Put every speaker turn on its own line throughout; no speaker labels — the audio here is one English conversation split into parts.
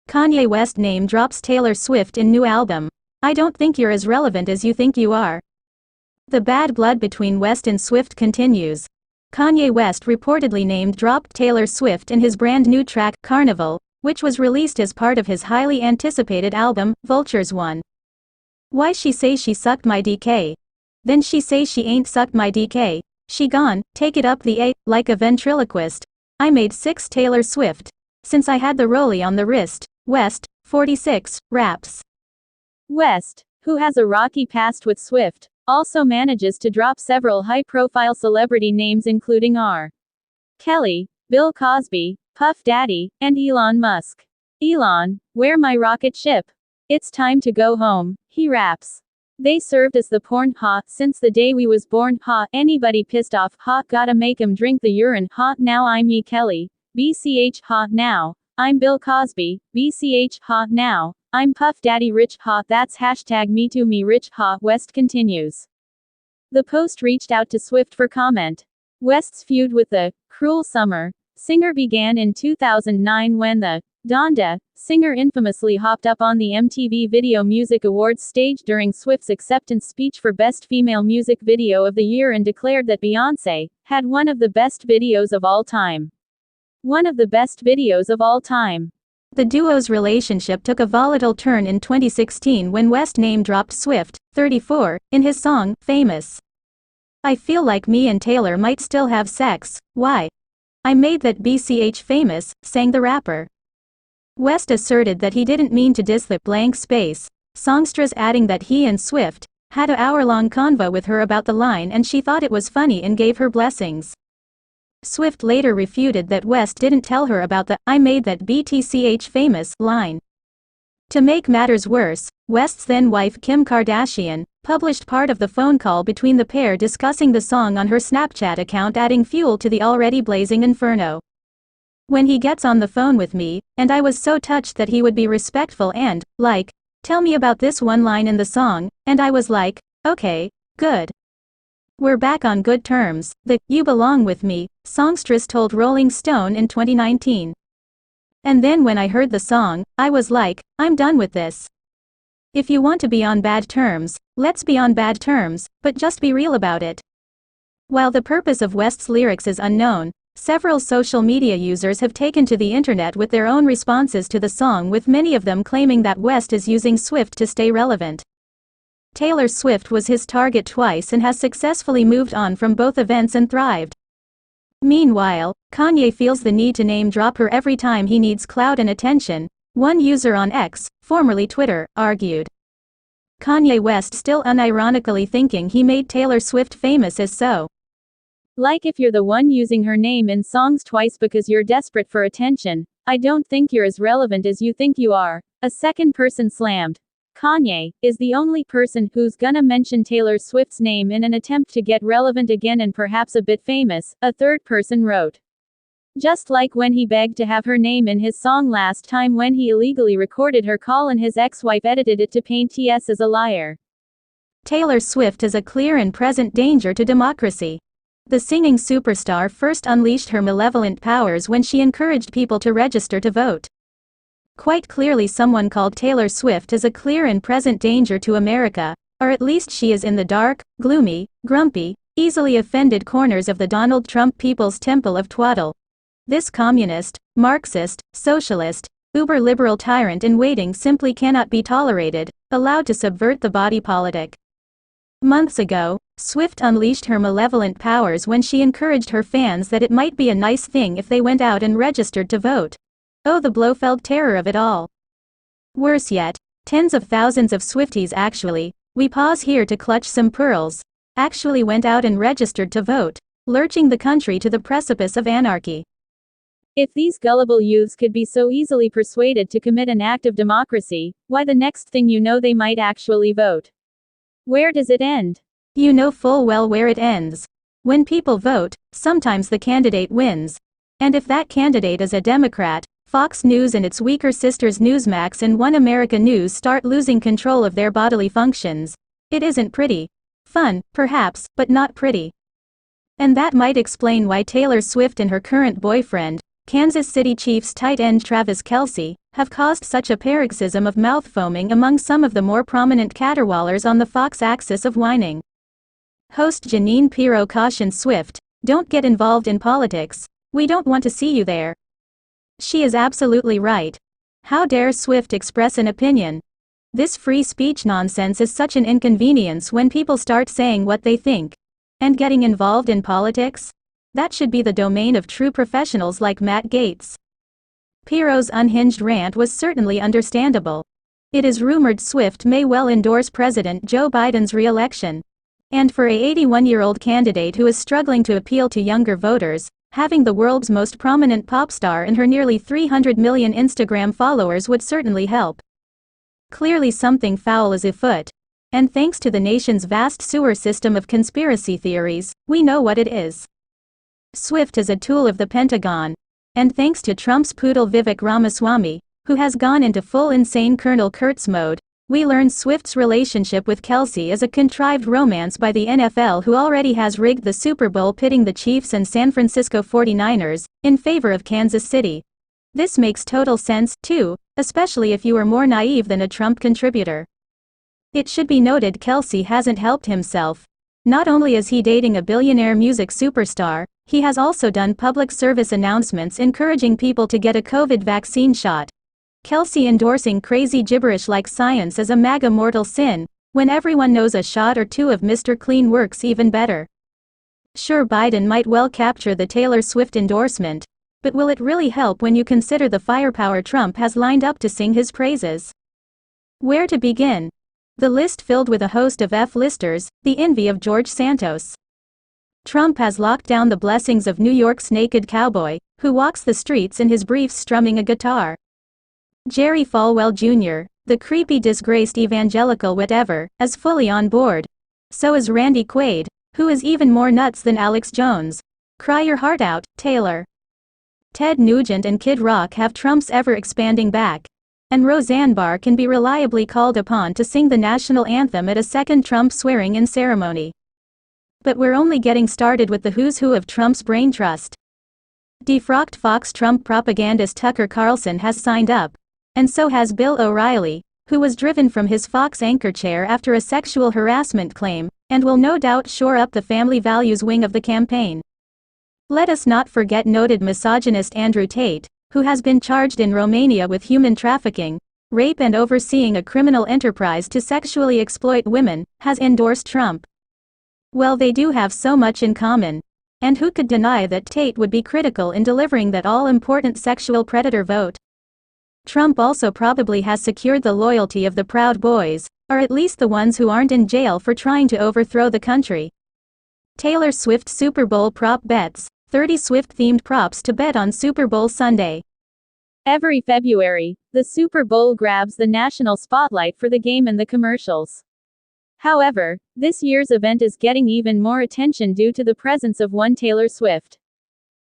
Kanye West name drops Taylor Swift in new album. I don't think you're as relevant as you think you are. The bad blood between West and Swift continues. Kanye West reportedly name-dropped Taylor Swift in his brand new track, Carnival, which was released as part of his highly anticipated album, Vultures 1. Why she say she sucked my DK? Then she say she ain't sucked my DK. She gone, take it up the A, like a ventriloquist. I made 6 Taylor Swift. Since I had the rollie on the wrist. West, 46, raps.
West, who has a rocky past with Swift, also manages to drop several high-profile celebrity names including R. Kelly, Bill Cosby, Puff Daddy, and Elon Musk. Elon, where my rocket ship? It's time to go home, he raps. They served as the porn, ha, since the day we was born, ha, anybody pissed off, ha, gotta make 'em drink the urine, ha, now I'm E. Kelly, BCH, ha, now, I'm Bill Cosby, BCH, ha, now, I'm Puff Daddy rich, ha, that's hashtag MeToo me rich, ha, West continues. The Post reached out to Swift for comment. West's feud with the Cruel Summer singer began in 2009 when the Donda singer infamously hopped up on the MTV Video Music Awards stage during Swift's acceptance speech for Best Female Music Video of the Year and declared that Beyoncé had one of the best videos of all time. One of the best videos of all time.
The duo's relationship took a volatile turn in 2016 when West name-dropped Swift, 34, in his song, Famous. I feel like me and Taylor might still have sex, why? I made that BCH famous, sang the rapper. West asserted that he didn't mean to diss the blank space, songstress adding that he and Swift had an hour-long convo with her about the line and she thought it was funny and gave her blessings. Swift later refuted that West didn't tell her about the I made that BTCH famous line. To make matters worse, West's then-wife Kim Kardashian published part of the phone call between the pair discussing the song on her Snapchat account, adding fuel to the already blazing inferno. When he gets on the phone with me, and I was so touched that he would be respectful and, like, tell me about this one line in the song, and I was like, okay, good. We're back on good terms, the You Belong With Me songstress told Rolling Stone in 2019. And then when I heard the song, I was like, I'm done with this. If you want to be on bad terms, let's be on bad terms, but just be real about it. While the purpose of West's lyrics is unknown, several social media users have taken to the internet with their own responses to the song, with many of them claiming that West is using Swift to stay relevant. Taylor Swift was his target twice and has successfully moved on from both events and thrived. Meanwhile, Kanye feels the need to name-drop her every time he needs clout and attention, one user on X, formerly Twitter, argued. Kanye West still unironically thinking he made Taylor Swift famous is so.
Like if you're the one using her name in songs twice because you're desperate for attention, I don't think you're as relevant as you think you are, a second person slammed. Kanye is the only person who's gonna mention Taylor Swift's name in an attempt to get relevant again and perhaps a bit famous, a third person wrote. Just like when he begged to have her name in his song last time when he illegally recorded her call and his ex-wife edited it to paint TS as a liar.
Taylor Swift is a clear and present danger to democracy. The singing superstar first unleashed her malevolent powers when she encouraged people to register to vote. Quite clearly someone called Taylor Swift as a clear and present danger to America, or at least she is in the dark, gloomy, grumpy, easily offended corners of the Donald Trump People's Temple of Twaddle. This communist, Marxist, socialist, uber-liberal tyrant in waiting simply cannot be tolerated, allowed to subvert the body politic. Months ago, Swift unleashed her malevolent powers when she encouraged her fans that it might be a nice thing if they went out and registered to vote. Oh, the Blofeld terror of it all. Worse yet, tens of thousands of Swifties actually, we pause here to clutch some pearls, actually went out and registered to vote, lurching the country to the precipice of anarchy.
If these gullible youths could be so easily persuaded to commit an act of democracy, why the next thing you know they might actually vote. Where does it end?
You know full well where it ends. When people vote, sometimes the candidate wins. And if that candidate is a Democrat, Fox News and its weaker sisters Newsmax and One America News start losing control of their bodily functions. It isn't pretty. Fun, perhaps, but not pretty. And that might explain why Taylor Swift and her current boyfriend, Kansas City Chiefs tight end Travis Kelce, have caused such a paroxysm of mouth foaming among some of the more prominent caterwaulers on the Fox axis of whining. Host Janine Pirro cautions Swift, "Don't get involved in politics. We don't want to see you there." She is absolutely right. How dare Swift express an opinion? This free speech nonsense is such an inconvenience when people start saying what they think. And getting involved in politics? That should be the domain of true professionals like Matt Gaetz. Pirro's unhinged rant was certainly understandable. It is rumored Swift may well endorse President Joe Biden's re-election. And for a 81-year-old candidate who is struggling to appeal to younger voters, having the world's most prominent pop star and her nearly 300 million Instagram followers would certainly help. Clearly something foul is afoot. And thanks to the nation's vast sewer system of conspiracy theories, we know what it is. Swift is a tool of the Pentagon. And thanks to Trump's poodle Vivek Ramaswamy, who has gone into full insane Colonel Kurtz mode, we learn Swift's relationship with Kelce is a contrived romance by the NFL, who already has rigged the Super Bowl pitting the Chiefs and San Francisco 49ers, in favor of Kansas City. This makes total sense, too, especially if you are more naive than a Trump contributor. It should be noted Kelce hasn't helped himself. Not only is he dating a billionaire music superstar, he has also done public service announcements encouraging people to get a COVID vaccine shot. Kelce endorsing crazy gibberish like science is a MAGA mortal sin, when everyone knows a shot or two of Mr. Clean works even better. Sure, Biden might well capture the Taylor Swift endorsement, but will it really help when you consider the firepower Trump has lined up to sing his praises? Where to begin? The list filled with a host of F-listers, the envy of George Santos. Trump has locked down the blessings of New York's naked cowboy, who walks the streets in his briefs strumming a guitar. Jerry Falwell Jr., the creepy disgraced evangelical whatever, is fully on board. So is Randy Quaid, who is even more nuts than Alex Jones. Cry your heart out, Taylor. Ted Nugent and Kid Rock have Trump's ever-expanding back. And Roseanne Barr can be reliably called upon to sing the national anthem at a second Trump swearing-in ceremony. But we're only getting started with the who's who of Trump's brain trust. Defrocked Fox Trump propagandist Tucker Carlson has signed up. And so has Bill O'Reilly, who was driven from his Fox anchor chair after a sexual harassment claim, and will no doubt shore up the family values wing of the campaign. Let us not forget noted misogynist Andrew Tate, who has been charged in Romania with human trafficking, rape and overseeing a criminal enterprise to sexually exploit women, has endorsed Trump. Well, they do have so much in common. And who could deny that Tate would be critical in delivering that all-important sexual predator vote? Trump also probably has secured the loyalty of the Proud Boys, or at least the ones who aren't in jail for trying to overthrow the country. Taylor Swift Super Bowl prop bets, 30 Swift-themed props to bet on Super Bowl Sunday.
Every February, the Super Bowl grabs the national spotlight for the game and the commercials. However, this year's event is getting even more attention due to the presence of one Taylor Swift.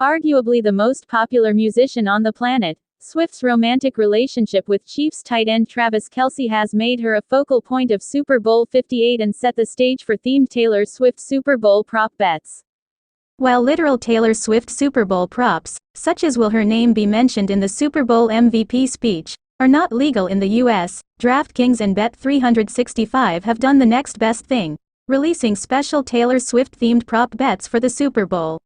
Arguably the most popular musician on the planet, Swift's romantic relationship with Chiefs tight end Travis Kelce has made her a focal point of Super Bowl 58 and set the stage for themed Taylor Swift Super Bowl prop bets.
While literal Taylor Swift Super Bowl props, such as will her name be mentioned in the Super Bowl MVP speech, are not legal in the US, DraftKings and Bet365 have done the next best thing, releasing special Taylor Swift-themed prop bets for the Super Bowl.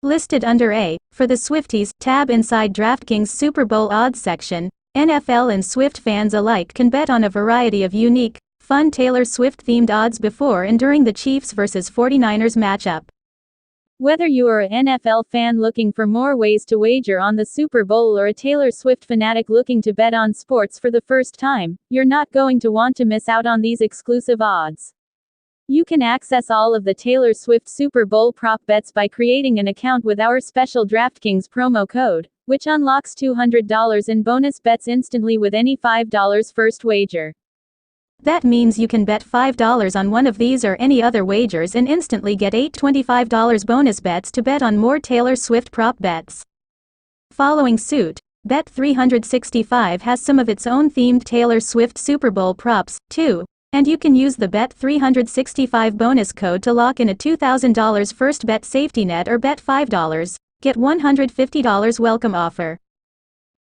Listed under A, for the Swifties, tab inside DraftKings Super Bowl odds section, NFL and Swift fans alike can bet on a variety of unique, fun Taylor Swift-themed odds before and during the Chiefs vs 49ers matchup.
Whether you are an NFL fan looking for more ways to wager on the Super Bowl or a Taylor Swift fanatic looking to bet on sports for the first time, you're not going to want to miss out on these exclusive odds. You can access all of the Taylor Swift Super Bowl prop bets by creating an account with our special DraftKings promo code, which unlocks $200 in bonus bets instantly with any $5 first wager.
That means you can bet $5 on one of these or any other wagers and instantly get 8 $25 bonus bets to bet on more Taylor Swift prop bets. Following suit, Bet365 has some of its own themed Taylor Swift Super Bowl props, too, and you can use the Bet365 bonus code to lock in a $2,000 first bet safety net or bet $5, Get $150 welcome offer.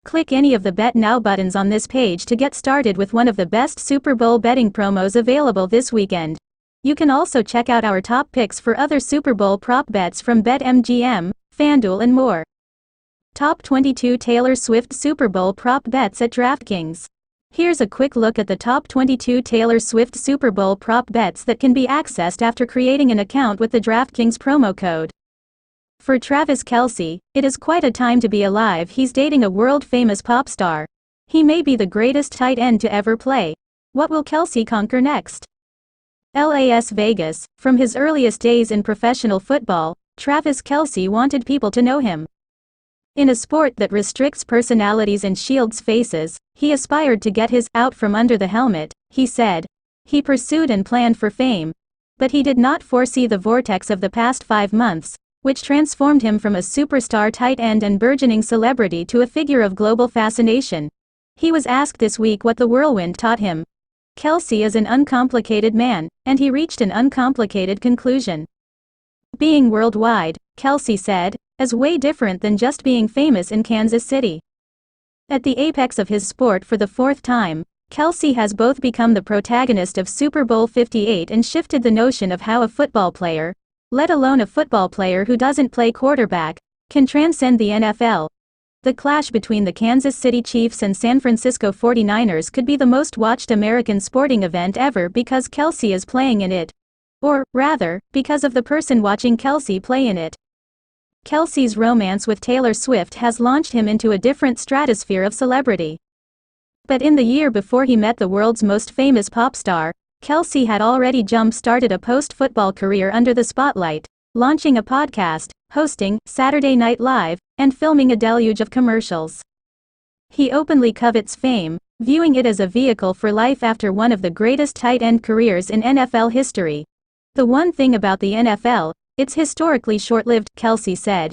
Click any of the Bet Now buttons on this page to get started with one of the best Super Bowl betting promos available this weekend. You can also check out our top picks for other Super Bowl prop bets from BetMGM, FanDuel and more. Top 22 Taylor Swift Super Bowl prop bets at DraftKings. Here's a quick look at the top 22 Taylor Swift Super Bowl prop bets that can be accessed after creating an account with the DraftKings promo code. For Travis Kelce, it is quite a time to be alive. He's dating a world-famous pop star. He may be the greatest tight end to ever play. What will Kelce conquer next? Las Vegas. From his earliest days in professional football, Travis Kelce wanted people to know him. In a sport that restricts personalities and shields faces, he aspired to get his out from under the helmet, he said. He pursued and planned for fame. But he did not foresee the vortex of the past 5 months, which transformed him from a superstar tight end and burgeoning celebrity to a figure of global fascination. He was asked this week what the whirlwind taught him. Kelce is an uncomplicated man, and he reached an uncomplicated conclusion. Being worldwide, Kelce said, is way different than just being famous in Kansas City. At the apex of his sport for the 4th time, Kelce has both become the protagonist of Super Bowl 58 and shifted the notion of how a football player, let alone a football player who doesn't play quarterback, can transcend the NFL. The clash between the Kansas City Chiefs and San Francisco 49ers could be the most watched American sporting event ever because Kelce is playing in it. Or, rather, because of the person watching Kelce play in it. Kelce's romance with Taylor Swift has launched him into a different stratosphere of celebrity. But in the year before he met the world's most famous pop star, Kelce had already jump-started a post-football career under the spotlight, launching a podcast, hosting Saturday Night Live, and filming a deluge of commercials. He openly covets fame, viewing it as a vehicle for life after one of the greatest tight end careers in NFL history. The one thing about the NFL, it's historically short-lived, Kelce said.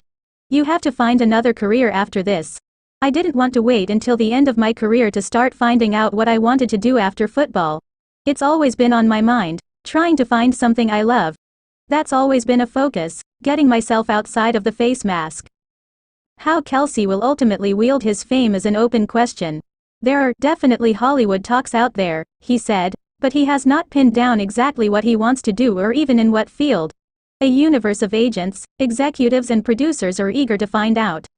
You have to find another career after this. I didn't want to wait until the end of my career to start finding out what I wanted to do after football. It's always been on my mind, trying to find something I love. That's always been a focus, getting myself outside of the face mask. How Kelce will ultimately wield his fame is an open question. There are definitely Hollywood talks out there, he said, but he has not pinned down exactly what he wants to do or even in what field. A universe of agents, executives and producers are eager to find out.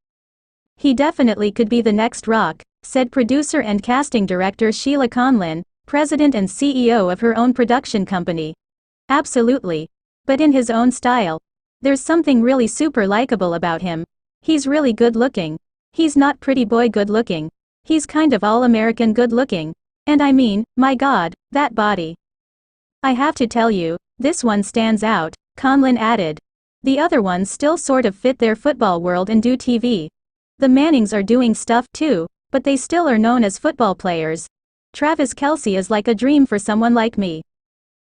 He definitely could be the next Rock, said producer and casting director Sheila Conlin, president and CEO of her own production company. Absolutely. But in his own style. There's something really super likable about him. He's really good looking. He's not pretty boy good looking. He's kind of all-American good looking. And I mean, my God, that body. I have to tell you, this one stands out, Conlin added. The other ones still sort of fit their football world and do TV. The Mannings are doing stuff too, but they still are known as football players. Travis Kelce is like a dream for someone like me.